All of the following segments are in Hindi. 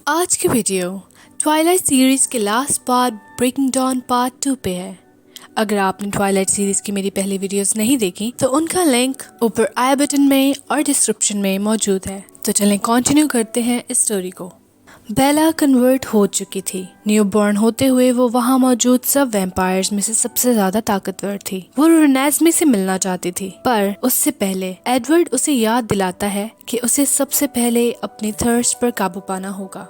आज की वीडियो ट्वाइलाइट सीरीज के last part breaking dawn part 2 पे है। अगर आपने ट्वाइलाइट सीरीज की मेरी पहली वीडियोस नहीं देखी तो उनका लिंक ऊपर आई बटन में और डिस्क्रिप्शन में मौजूद है। तो चलें कंटिन्यू करते हैं इस स्टोरी को। बेला कन्वर्ट हो चुकी थी। न्यूबॉर्न होते हुए वो वहाँ मौजूद सब वैम्पायर्स में से सबसे ज्यादा ताकतवर थी। वो रेनेस्मी से मिलना चाहती थी, पर उससे पहले एडवर्ड उसे याद दिलाता है कि उसे सबसे पहले अपनी थर्स्ट पर काबू पाना होगा।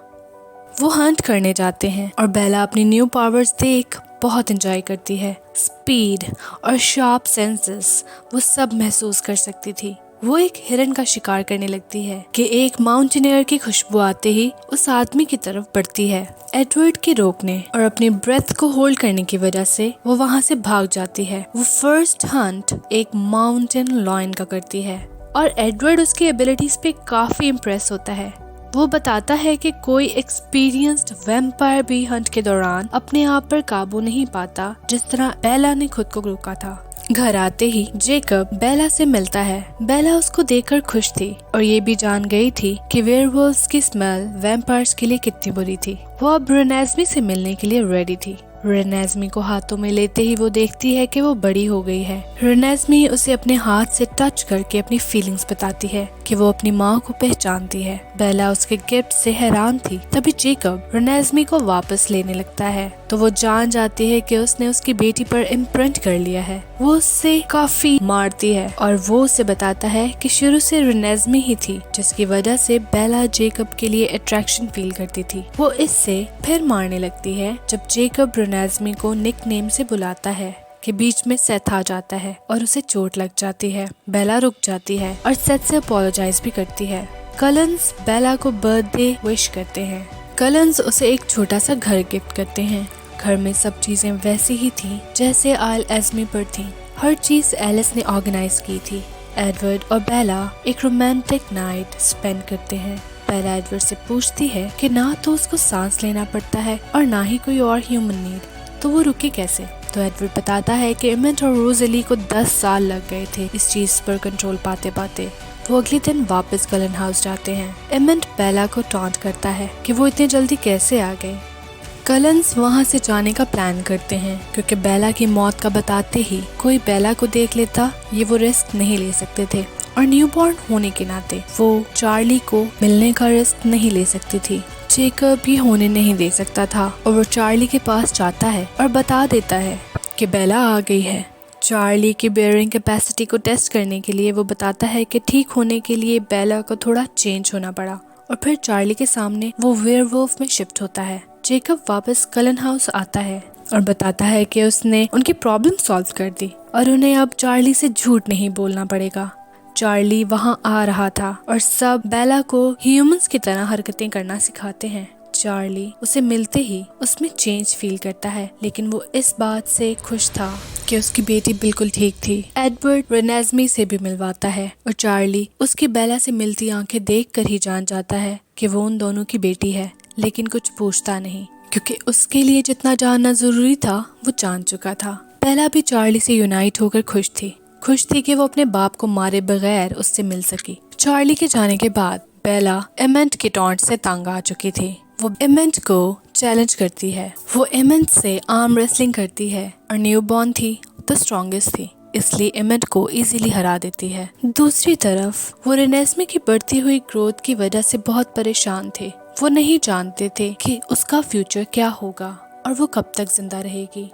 वो हंट करने जाते हैं और बेला अपनी न्यू पावर्स देख बहुत एंजॉय करती है। स्पीड और शार्प सेंसेस वो सब महसूस कर सकती थी। वो एक हिरन का शिकार करने लगती है कि एक माउंटेनियर की खुशबू आते ही उस आदमी की तरफ बढ़ती है। एडवर्ड के रोकने और अपने ब्रेथ को होल्ड करने की वजह से वो वहाँ से भाग जाती है। वो फर्स्ट हंट एक माउंटेन लॉयन का करती है और एडवर्ड उसकी एबिलिटीज पे काफी इम्प्रेस होता है। वो बताता है कि कोई एक्सपीरियंस्ड वैम्पायर भी हंट के दौरान अपने आप पर काबू नहीं पाता जिस तरह बेला ने खुद को रोका था। घर आते ही जेकब बेला से मिलता है। बेला उसको देखकर खुश थी और ये भी जान गई थी कि वेयरवुल्व्स की स्मेल वैम्पायर्स के लिए कितनी बुरी थी। वो अब रेनेस्मी से मिलने के लिए रेडी थी। रेनेस्मी को हाथों में लेते ही वो देखती है कि वो बड़ी हो गई है। रेनेस्मी उसे अपने हाथ से टच करके अपनी फीलिंग्स बताती है कि वो अपनी माँ को पहचानती है। बेला उसके गिफ्ट से हैरान थी। तभी जेकब रेनेस्मी को वापस लेने लगता है तो वो जान जाती है कि उसने उसकी बेटी पर इम्प्रिंट कर लिया है। वो उससे काफी मारती है और वो उसे बताता है कि शुरू से रेनेस्मी ही थी जिसकी वजह से बेला जेकब के लिए अट्रैक्शन फील करती थी। वो इससे फिर मारने लगती है जब जेकब रेनेस्मी को निक नेम से बुलाता है कि बीच में सेथ आ जाता है और उसे चोट लग जाती है। बेला रुक जाती है और सेथ से अपोलोजाइज भी करती है। कलन्स बेला को बर्थडे विश करते हैं। कलन्स उसे एक छोटा सा घर गिफ्ट करते हैं। घर में सब चीजें वैसी ही थी जैसे आइल एस्मी पर थी। हर चीज एलिस ने ऑर्गेनाइज की थी। एडवर्ड और बेला एक रोमांटिक नाइट स्पेंड करते हैं। बेला एडवर्ड से पूछती है कि ना तो उसको सांस लेना पड़ता है और ना ही कोई और ह्यूमन नीड, तो वो रुके कैसे। तो एडवर्ड बताता है कि इमेंट और रोजेली को 10 साल लग गए थे इस चीज पर कंट्रोल पाते पाते। वो अगले दिन वापस कलन हाउस जाते हैं। इमेंट बेला को टॉन्ट करता है कि वो इतने जल्दी कैसे आ गए। कलन्स वहाँ से जाने का प्लान करते हैं क्योंकि बेला की मौत का बताते ही कोई बेला को देख लेता, ये वो रिस्क नहीं ले सकते थे और न्यूबॉर्न होने के नाते वो चार्ली को मिलने का रिस्क नहीं ले सकती थी। जेकब भी होने नहीं दे सकता था और वो चार्ली के पास जाता है और बता देता है कि बेला आ गई है। चार्ली की बेयरिंग कैपेसिटी को टेस्ट करने के लिए वो बताता है कि ठीक होने के लिए बेला को थोड़ा चेंज होना पड़ा और फिर चार्ली के सामने वो वेयरवुल्फ में शिफ्ट होता है। जेकब वापस कलन हाउस आता है और बताता है कि उसने उनकी प्रॉब्लम सॉल्व कर दी और उन्हें अब चार्ली से झूठ नहीं बोलना पड़ेगा। चार्ली वहाँ आ रहा था और सब बेला को ह्यूमंस की तरह हरकतें करना सिखाते हैं। चार्ली उसे मिलते ही उसमें चेंज फील करता है, लेकिन वो इस बात से खुश था कि उसकी बेटी बिल्कुल ठीक थी। एडवर्ड रेनेस्मी से भी मिलवाता है और चार्ली उसकी बेला से मिलती आंखें देखकर ही जान जाता है कि वो उन दोनों की बेटी है, लेकिन कुछ पूछता नहीं क्योंकि उसके लिए जितना जानना जरूरी था वो जान चुका था। बेला भी चार्ली से यूनाइट होकर खुश थी कि वो अपने बाप को मारे बगैर उससे मिल सकी। चार्ली के जाने के बाद बेला इमेंट के टॉन्ट से तंग आ चुकी थी। वो इमेंट को चैलेंज करती है। वो इमेंट से आर्म रेसलिंग करती है और न्यूबॉर्न थी तो स्ट्रॉन्गेस्ट थी, इसलिए इमेंट को इजीली हरा देती है। दूसरी तरफ वो रेनेस्मी की बढ़ती हुई ग्रोथ की वजह से बहुत परेशान थे। वो नहीं जानते थे कि उसका फ्यूचर क्या होगा और वो कब तक जिंदा रहेगी।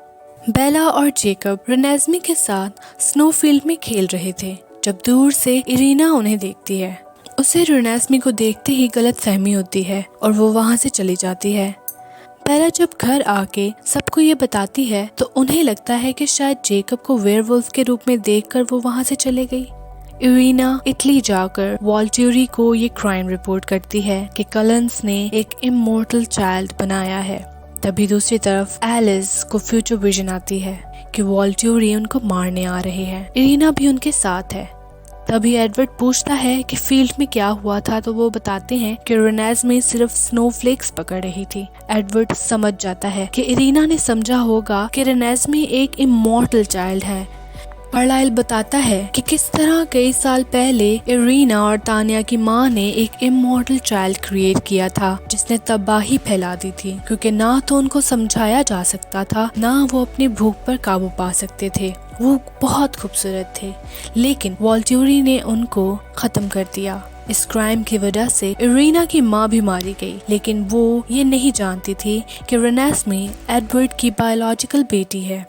बेला और जेकब रेनेस्मी के साथ स्नोफील्ड में खेल रहे थे जब दूर से इरीना उन्हें देखती है। उसे रेनेस्मी को देखते ही गलत फहमी होती है और वो वहाँ से चली जाती है। बेला जब घर आके सबको ये बताती है तो उन्हें लगता है कि शायद जेकब को वेयरवुल्फ के रूप में देखकर वो वहाँ से चले गई। इरीना इटली जाकर वॉल्ट्यूरी को ये क्राइम रिपोर्ट करती है कि कलन्स ने एक इमोर्टल चाइल्ड बनाया है। तभी दूसरी तरफ एलिस को फ्यूचर विजन आती है कि वॉल्ट्यूरी उनको मारने आ रहे हैं। इरीना भी उनके साथ है। तभी एडवर्ड पूछता है कि फील्ड में क्या हुआ था तो वो बताते हैं कि रेनेस्मी सिर्फ स्नोफ्लेक्स पकड़ रही थी। एडवर्ड समझ जाता है कि इरीना ने समझा होगा कि रेनेस्मी एक इमॉर्टल चाइल्ड है कार्लाइल बताता है कि किस तरह कई साल पहले इरीना और तानिया की माँ ने एक इमॉर्टल चाइल्ड क्रिएट किया था जिसने तबाही फैला दी थी, क्योंकि ना तो उनको समझाया जा सकता था, ना वो अपनी भूख पर काबू पा सकते थे। वो बहुत खूबसूरत थे, लेकिन वॉल्ट्यूरी ने उनको खत्म कर दिया। इस क्राइम की वजह से इरीना की माँ भी मारी गई, लेकिन वो ये नहीं जानती थी कि रेनेस्मी एडवर्ड की बायोलॉजिकल बेटी है।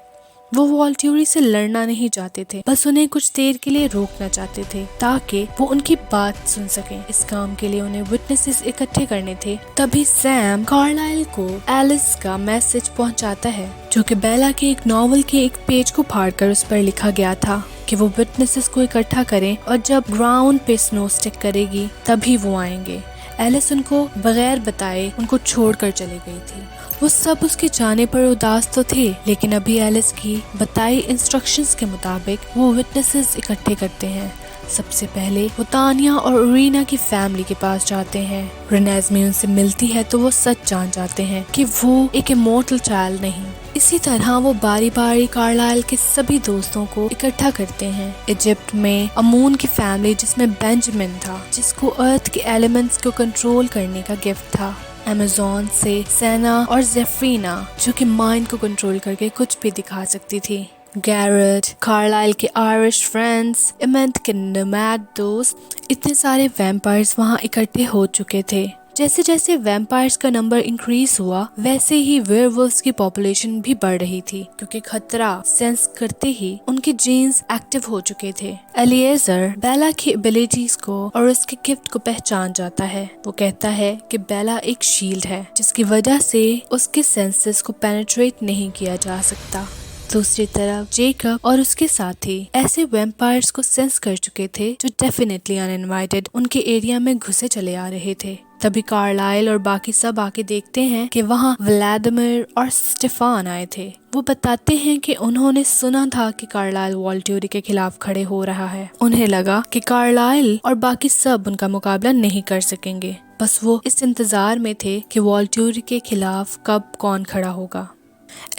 वो वॉल्ट्यूरी से लड़ना नहीं चाहते थे, बस उन्हें कुछ देर के लिए रोकना चाहते थे ताकि वो उनकी बात सुन सकें। इस काम के लिए उन्हें विटनेसेस इकट्ठे करने थे। तभी सैम कार्लाइल को एलिस का मैसेज पहुंचाता है, जो कि बेला के एक नॉवल के एक पेज को फाड़कर उस पर लिखा गया था कि वो विटनेसेस को इकट्ठा करें और जब ग्राउंड पे स्नो स्टिक करेगी तभी वो आएंगे। एलिस उनको बगैर बताए उनको छोड़कर चली गई थी। वो सब उसके जाने पर उदास तो थे, लेकिन अभी एलिस की बताई इंस्ट्रक्शंस के मुताबिक वो विटनेसेस इकट्ठे करते हैं। सबसे पहले वो तानिया और इरीना की फैमिली के पास जाते हैं। रेनेस्मी उनसे मिलती है तो वो सच जान जाते हैं कि वो एक इमॉर्टल चाइल्ड नहीं। इसी तरह वो बारी बारी कार्लाइल के सभी दोस्तों को इकट्ठा करते हैं। इजिप्ट में अमून की फैमिली, जिसमें बेंजामिन था, जिसको अर्थ के एलिमेंट्स को कंट्रोल करने का गिफ्ट था। अमेज़न से सेना और जेफ्रीना, जो कि माइंड को कंट्रोल करके कुछ भी दिखा सकती थी। गैरेट, कार्लाइल के आयरिश फ्रेंड्स, इमेंट के नोमैड दोस्त, इतने सारे वैम्पायर्स वहाँ इकट्ठे हो चुके थे। जैसे जैसे वैम्पायर्स का नंबर इंक्रीज हुआ, वैसे ही वेयरवुल्व्स की पॉपुलेशन भी बढ़ रही थी, क्योंकि खतरा सेंस करते ही उनके जीन्स एक्टिव हो चुके थे। एलिएजर बेला की एबिलिटीज को और उसके गिफ्ट को पहचान जाता है। वो कहता है कि बेला एक शील्ड है, जिसकी वजह से उसके सेंसेस को पेनिट्रेट नहीं किया जा सकता। दूसरी तरफ जेकब और उसके साथी ऐसे वैम्पायर्स को सेंस कर चुके थे जो डेफिनेटली अनइनवाइटेड उनके एरिया में घुसे चले आ रहे थे। तभी कार्लाइल और बाकी सब आके देखते हैं कि वहाँ व्लादिमीर और स्टेफान आए थे। वो बताते हैं कि उन्होंने सुना था कि कार्लाइल वॉल्ट्यूरी के खिलाफ खड़े हो रहा है। उन्हें लगा कि कार्लाइल और बाकी सब उनका मुकाबला नहीं कर सकेंगे, बस वो इस इंतजार में थे कि वॉल्ट्यूरी के खिलाफ कब कौन खड़ा होगा।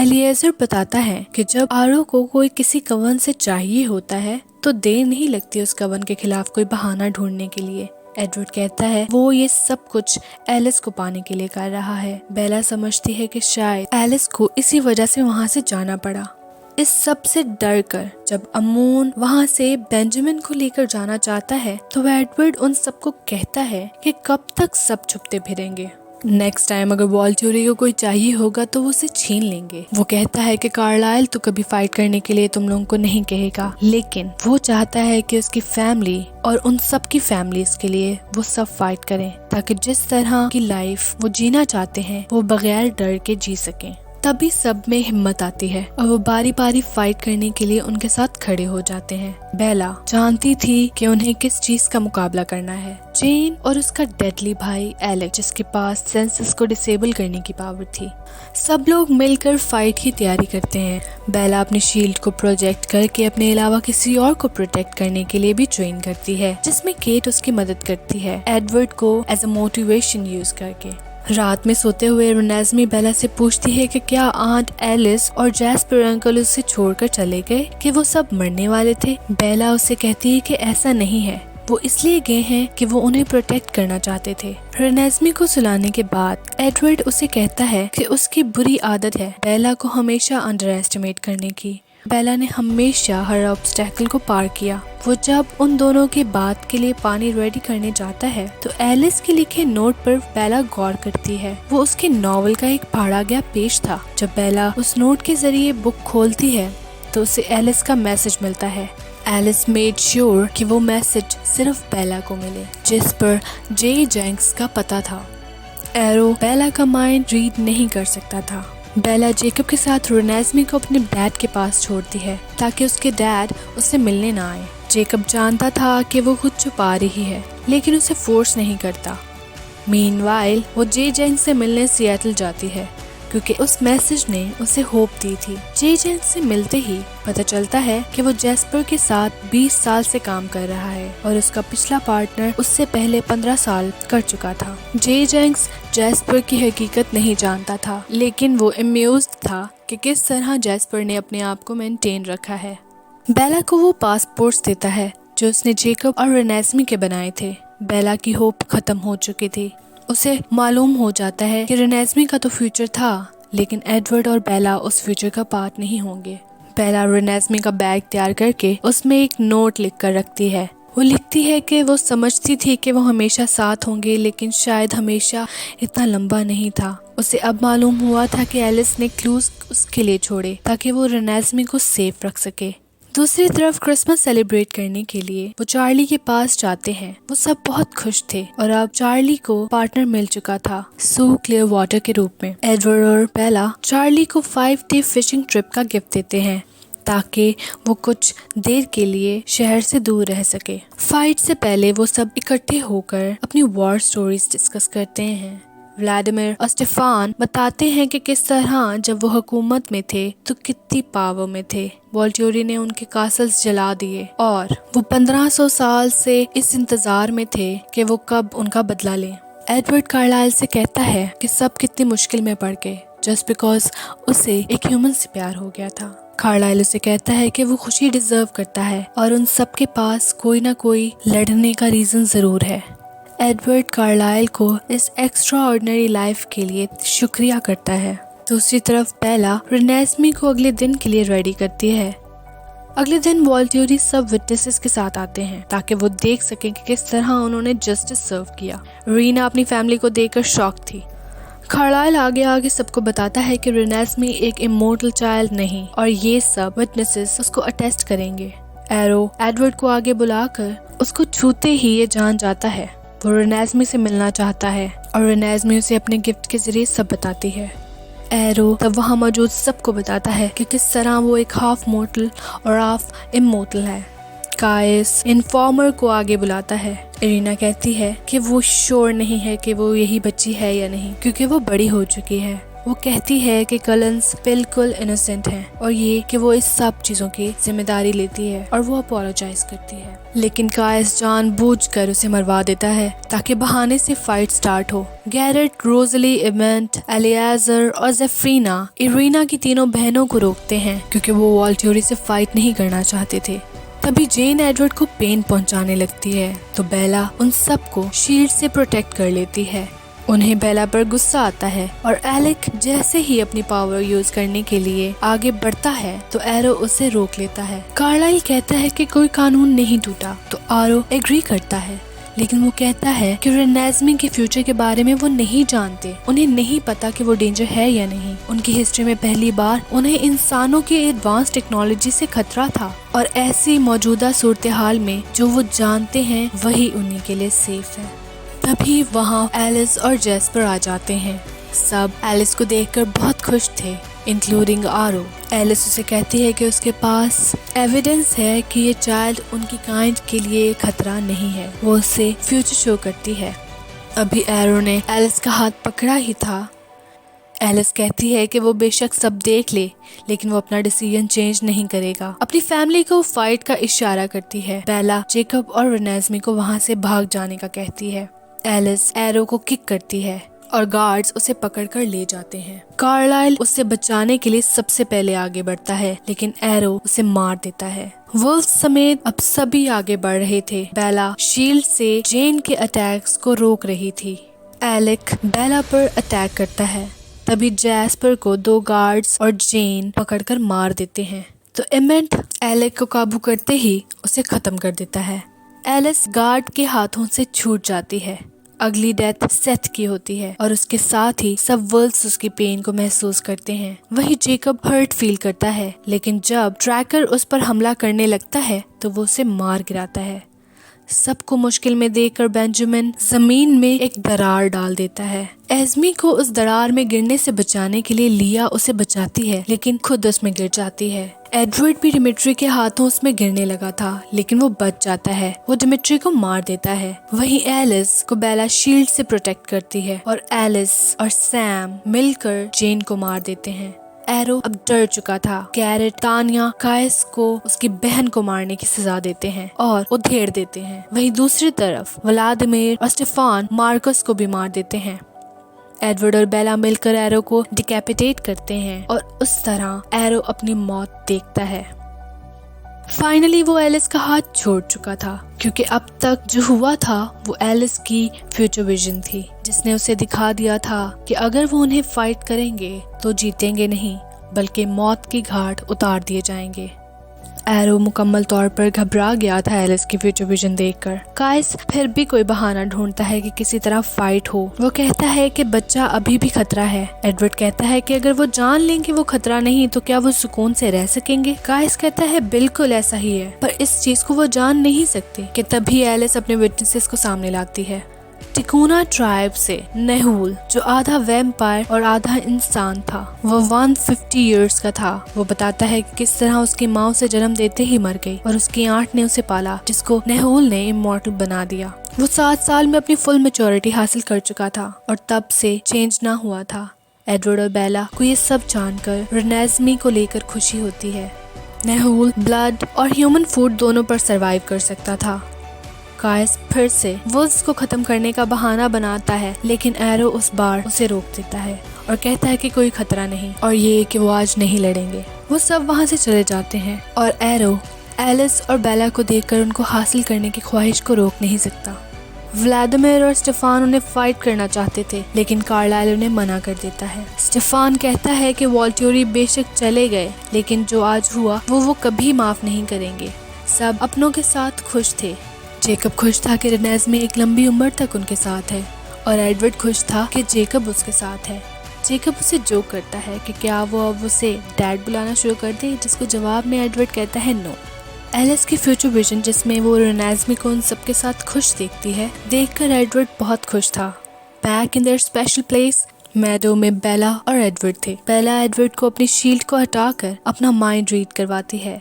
एलिएजर बताता है कि जब आरो को कोई किसी कवन से चाहिए होता है तो देर नहीं लगती उस कवन के खिलाफ कोई बहाना ढूंढने के लिए। एडवर्ड कहता है वो ये सब कुछ एलिस को पाने के लिए कर रहा है। बेला समझती है कि शायद एलिस को इसी वजह से वहाँ से जाना पड़ा। इस सब से डर कर जब अमून वहाँ से बेंजामिन को लेकर जाना चाहता है तो एडवर्ड उन सबको कहता है कि कब तक सब छुपते फिरेंगे। नेक्स्ट टाइम अगर वॉल्ट्यूरी को कोई चाहिए होगा तो वो उसे छीन लेंगे। वो कहता है कि कार्लाइल तो कभी फाइट करने के लिए तुम लोगों को नहीं कहेगा, लेकिन वो चाहता है कि उसकी फैमिली और उन सब की फैमिलीज के लिए वो सब फाइट करें, ताकि जिस तरह की लाइफ वो जीना चाहते हैं वो बगैर डर के जी सकें। तभी सब में हिम्मत आती है और वो बारी बारी फाइट करने के लिए उनके साथ खड़े हो जाते हैं। बेला जानती थी कि उन्हें किस चीज का मुकाबला करना है। जेन और उसका डेडली भाई एलेक्स, जिसके पास सेंसेस को डिसेबल करने की पावर थी। सब लोग मिलकर फाइट की तैयारी करते हैं। बेला अपनी शील्ड को प्रोजेक्ट करके अपने अलावा किसी और को प्रोटेक्ट करने के लिए भी ट्रेन करती है, जिसमें केट उसकी मदद करती है, एडवर्ड को एज अ मोटिवेशन यूज करके। रात में सोते हुए रेनेस्मी बेला से पूछती है कि क्या आंट एलिस और जैस्पर अंकल उसे छोड़कर चले गए, कि वो सब मरने वाले थे। बेला उसे कहती है कि ऐसा नहीं है, वो इसलिए गए हैं कि वो उन्हें प्रोटेक्ट करना चाहते थे। रेनेस्मी को सुलाने के बाद एडवर्ड उसे कहता है कि उसकी बुरी आदत है बेला को हमेशा अंडर एस्टिमेट करने की। बेला ने हमेशा हर ऑब्स्टेकल को पार किया। वो जब उन दोनों के बात के लिए पानी रेडी करने जाता है तो एलिस के लिखे नोट पर बेला गौर करती है। वो उसके नॉवल का एक पढ़ा गया पेज था। जब बेला उस नोट के जरिए बुक खोलती है तो उसे एलिस का मैसेज मिलता है। एलिस मेड श्योर कि वो मैसेज सिर्फ बेला को मिले, जिस पर जे जेंक्स का पता था। एरो बेला का माइंड रीड नहीं कर सकता था। बेला जेकब के साथ रेनेस्मी को अपने डैड के पास छोड़ती है ताकि उसके डैड उससे मिलने ना आए। जेकब जानता था कि वो खुद छुपा रही है, लेकिन उसे फोर्स नहीं करता। मीनवाइल वो जे जेंक्स से मिलने सिएटल जाती है, क्योंकि उस मैसेज ने उसे होप दी थी। जे जेंक्स से मिलते ही पता चलता है कि वो जैस्पर के साथ 20 साल से काम कर रहा है और उसका पिछला पार्टनर उससे पहले 15 साल कर चुका था। जे जेंक्स जैस्पर की हकीकत नहीं जानता था, लेकिन वो अम्यूज्ड था कि किस तरह जैस्पर ने अपने आप को मेंटेन रखा है। बेला को वो पासपोर्ट्स देता है जो उसने जेकब और रेनेस्मी के बनाए थे। बेला की होप खत्म हो चुकी थी। उसे मालूम हो जाता है कि रेनेस्मी का तो फ्यूचर था, लेकिन एडवर्ड और बेला उस फ्यूचर का पार्ट नहीं होंगे। बेला रेनेस्मी का बैग तैयार करके उसमें एक नोट लिख कर रखती है। वो लिखती है कि वो समझती थी कि वो हमेशा साथ होंगे, लेकिन शायद हमेशा इतना लंबा नहीं था। उसे अब मालूम हुआ था कि एलिस ने क्लूज उसके लिए छोड़े ताकि वो रेनेस्मी को सेफ रख सके। दूसरी तरफ क्रिसमस सेलिब्रेट करने के लिए वो चार्ली के पास जाते हैं। वो सब बहुत खुश थे और अब चार्ली को पार्टनर मिल चुका था, सू क्लियर वाटर के रूप में। एडवर्ड और बेला चार्ली को 5 डे फिशिंग ट्रिप का गिफ्ट देते हैं ताकि वो कुछ देर के लिए शहर से दूर रह सके। फाइट से पहले वो सब इकट्ठे होकर अपनी वॉर स्टोरीज डिस्कस करते हैं। व्लादिमीर और स्टेफान बताते हैं कि किस तरह जब वो हुकूमत में थे तो कितनी पावर में थे। वॉल्ट्यूरी ने उनके कासल्स जला दिए और वो 1500 साल से इस इंतजार में थे कि वो कब उनका बदला लें। एडवर्ड कार्लाइल से कहता है कि सब कितनी मुश्किल में पड़ गए जस्ट बिकॉज उसे एक ह्यूमन से प्यार हो गया था। कार्लाइल उसे कहता है कि वो खुशी डिजर्व करता है और उन सब के पास कोई ना कोई लड़ने का रीजन जरूर है। एडवर्ड कार्लाइल को इस एक्स्ट्रा ऑर्डिनरी लाइफ के लिए शुक्रिया करता है। दूसरी तरफ बेला रेनेस्मी को अगले दिन के लिए रेडी करती है। अगले दिन वॉल्ट्यूरी सब विटनेसेस के साथ आते हैं ताकि वो देख सकें कि किस तरह उन्होंने जस्टिस सर्व किया। रीना अपनी फैमिली को देखकर शॉक थी। कार्लाइल आगे आगे सबको बताता है कि रेनेस्मी एक इमोर्टल चाइल्ड नहीं और ये सब विटनेसेस उसको अटेस्ट करेंगे। एरो एडवर्ड को आगे बुलाकर उसको छूते ही ये जान जाता है वो रेनेस्मी से मिलना चाहता है और रेनेस्मी उसे अपने गिफ्ट के जरिए सब बताती है। एरो तब वहाँ मौजूद सबको बताता है कि किस तरह वो एक हाफ मोर्टल और हाफ इमोर्टल है। काइस इन्फॉर्मर को आगे बुलाता है। इरीना कहती है कि वो श्योर नहीं है कि वो यही बच्ची है या नहीं क्योंकि वो बड़ी हो चुकी है। वो कहती है कि कलन्स बिल्कुल इनोसेंट है और ये कि वो इस सब चीजों की जिम्मेदारी लेती है और वो अपोलोजाइज करती है, लेकिन काइस जानबूझकर उसे मरवा देता है ताकि बहाने से फाइट स्टार्ट हो। गैरेट, रोजली, इवेंट, एलियाजर और जेफ्रीना इरीना की तीनों बहनों को रोकते हैं क्योंकि वो वॉल्ट्यूरी से फाइट नहीं करना चाहते थे। तभी जेन एडवर्ड को पेन पहुंचाने लगती है तो बेला उन सबको शील्ड से प्रोटेक्ट कर लेती है। उन्हें बेला पर गुस्सा आता है और एलेक जैसे ही अपनी पावर यूज करने के लिए आगे बढ़ता है तो एरो उसे रोक लेता है। कार्लाइल कहता है कि कोई कानून नहीं टूटा तो आरो एग्री करता है, लेकिन वो कहता है कि रेनेस्मी के फ्यूचर के बारे में वो नहीं जानते। उन्हें नहीं पता कि वो डेंजर है या नहीं। उनकी हिस्ट्री में पहली बार उन्हें इंसानों की एडवांस टेक्नोलॉजी से खतरा था और ऐसी मौजूदा सूरत हाल में जो वो जानते हैं वही उन्हीं के लिए सेफ है। तभी वहाँ एलिस और जेस्पर आ जाते हैं। सब एलिस को देखकर बहुत खुश थे, इंक्लूडिंग आरो। एलिस उसे कहती है कि उसके पास एविडेंस है कि ये चाइल्ड उनकी काइंड के लिए खतरा नहीं है। वो उसे फ्यूचर शो करती है। अभी एरो ने एलिस का हाथ पकड़ा ही था। एलिस कहती है कि वो बेशक सब देख ले लेकिन वो अपना डिसीजन चेंज नहीं करेगा। अपनी फैमिली को फाइट का इशारा करती है। बेला जेकब और रेनेस्मी को वहाँ से भाग जाने का कहती है। एलिस एरो को किक करती है और गार्ड्स उसे पकड़कर ले जाते हैं। कार्लाइल उसे बचाने के लिए सबसे पहले आगे बढ़ता है लेकिन एरो उसे मार देता है। वुल्फ समेत अब सभी आगे बढ़ रहे थे। बेला शील्ड से जेन के अटैक्स को रोक रही थी। एलेक बेला पर अटैक करता है। तभी जैस्पर को 2 गार्ड्स और जेन पकड़कर मार देते हैं तो इमेंट एलेक को काबू करते ही उसे खत्म कर देता है। एलिस गार्ड के हाथों से छूट जाती है। अगली डेथ सेथ की होती है और उसके साथ ही सब वुल्फ्स उसकी पेन को महसूस करते हैं। वही जेकब हर्ट फील करता है, लेकिन जब ट्रैकर उस पर हमला करने लगता है तो वो उसे मार गिराता है। सबको मुश्किल में देखकर बेंजामिन जमीन में एक दरार डाल देता है। एज़मी को उस दरार में गिरने से बचाने के लिए लिया उसे बचाती है लेकिन खुद उसमें गिर जाती है। एडवर्ड भी डिमिट्री के हाथों उसमें गिरने लगा था लेकिन वो बच जाता है। वो डिमिट्री को मार देता है। वहीं एलिस को बेला शील्ड से प्रोटेक्ट करती है और एलिस और सैम मिलकर जेन को मार देते हैं। एरो अब डर चुका था। गैरेट तानिया काइस को उसकी बहन को मारने की सजा देते हैं और उधेड़ देते हैं। वहीं दूसरी तरफ व्लादिमीर और स्टेफान मार्कस को भी मार देते हैं। एडवर्ड और बेला मिलकर एरो को डिकैपिटेट करते हैं और उस तरह एरो अपनी मौत देखता है। फाइनली वो एलिस का हाथ छोड़ चुका था, क्योंकि अब तक जो हुआ था वो एलिस की फ्यूचर विजन थी, जिसने उसे दिखा दिया था कि अगर वो उन्हें फाइट करेंगे तो जीतेंगे नहीं बल्कि मौत की घाट उतार दिए जाएंगे। एरो मुकम्मल तौर पर घबरा गया था एलिस की फ्यूचर विजन देखकर। काइस फिर भी कोई बहाना ढूंढता है कि किसी तरह फाइट हो। वो कहता है कि बच्चा अभी भी खतरा है। एडवर्ड कहता है कि अगर वो जान लें कि वो खतरा नहीं तो क्या वो सुकून से रह सकेंगे। काइस कहता है बिल्कुल ऐसा ही है, पर इस चीज को वो जान नहीं सकते कि तभी एलिस अपने विटनेसेस को सामने लाती है। टिकोना ट्राइब से नेहुल, जो आधा वैम्पायर और आधा इंसान था, वो 150 इयर्स का था। वो बताता है कि किस तरह उसकी माँ उसे जन्म देते ही मर गई और उसकी आंट ने उसे पाला, जिसको नेहुल ने इमॉर्टल बना दिया। वो 7 साल में अपनी फुल मैच्योरिटी हासिल कर चुका था और तब से चेंज ना हुआ था। एडवर्ड और बेला को ये सब जानकर रेनेज़मी को लेकर खुशी होती है। नेहुल ब्लड और ह्यूमन फूड दोनों पर सरवाइव कर सकता था। काइस फिर से वुल्व्स को खत्म करने का बहाना बनाता है, लेकिन एरो उस बार उसे रोक देता है और कहता है कि कोई खतरा नहीं और ये कि वो आज नहीं लड़ेंगे। वो सब वहाँ से चले जाते हैं और एरो एलिस और बेला को देखकर उनको हासिल करने की ख्वाहिश को रोक नहीं सकता। व्लादिमीर और स्टेफान उन्हें फाइट करना चाहते थे, लेकिन कार्लाइल उन्हें मना कर देता है। स्टेफान कहता है कि वॉल्ट्यूरी बेशक चले गए, लेकिन जो आज हुआ वो कभी माफ नहीं करेंगे। सब अपनों के साथ खुश थे। जेकब खुश था कि रेनेज़मी एक लंबी उम्र तक उनके साथ है और एडवर्ड खुश था कि जेकब उसके साथ है। जेकब उसे जोक करता है कि क्या वो अब उसे डैड बुलाना शुरू कर दे, जिसको जवाब में एडवर्ड कहता है नो। एलिस की फ्यूचर विजन, जिसमें वो रेनेज़मी को उन सबके साथ खुश देखती है, देखकर एडवर्ड बहुत खुश था। Back in their special place meadow में बेला और एडवर्ड थे। बेला एडवर्ड को अपनी शील्ड को हटाकर अपना माइंड रीड करवाती है।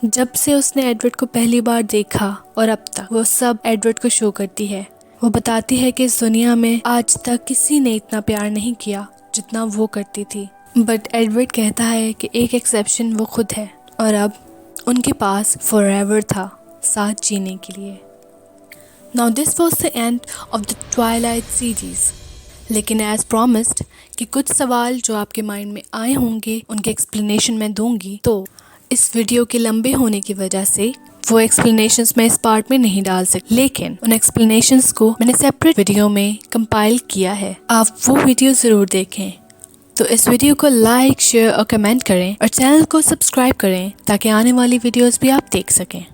जब से उसने एडवर्ड को पहली बार देखा और अब तक वो सब एडवर्ड को शो करती है। वो बताती है कि इस दुनिया में आज तक किसी ने इतना प्यार नहीं किया जितना वो करती थी। बट एडवर्ड कहता है कि एक एक्सेप्शन वो खुद है और अब उनके पास फॉरएवर था साथ जीने के लिए। Now this was the end of the Twilight series. लेकिन एज प्रॉमिस्ड कि कुछ सवाल जो आपके माइंड में आए होंगे उनके एक्सप्लेनेशन मैं दूंगी, तो इस वीडियो के लंबे होने की वजह से वो एक्सप्लेनेशंस मैं इस पार्ट में नहीं डाल सकती, लेकिन उन एक्सप्लेनेशंस को मैंने सेपरेट वीडियो में कंपाइल किया है। आप वो वीडियो ज़रूर देखें। तो इस वीडियो को लाइक, शेयर और कमेंट करें और चैनल को सब्सक्राइब करें ताकि आने वाली वीडियोस भी आप देख सकें।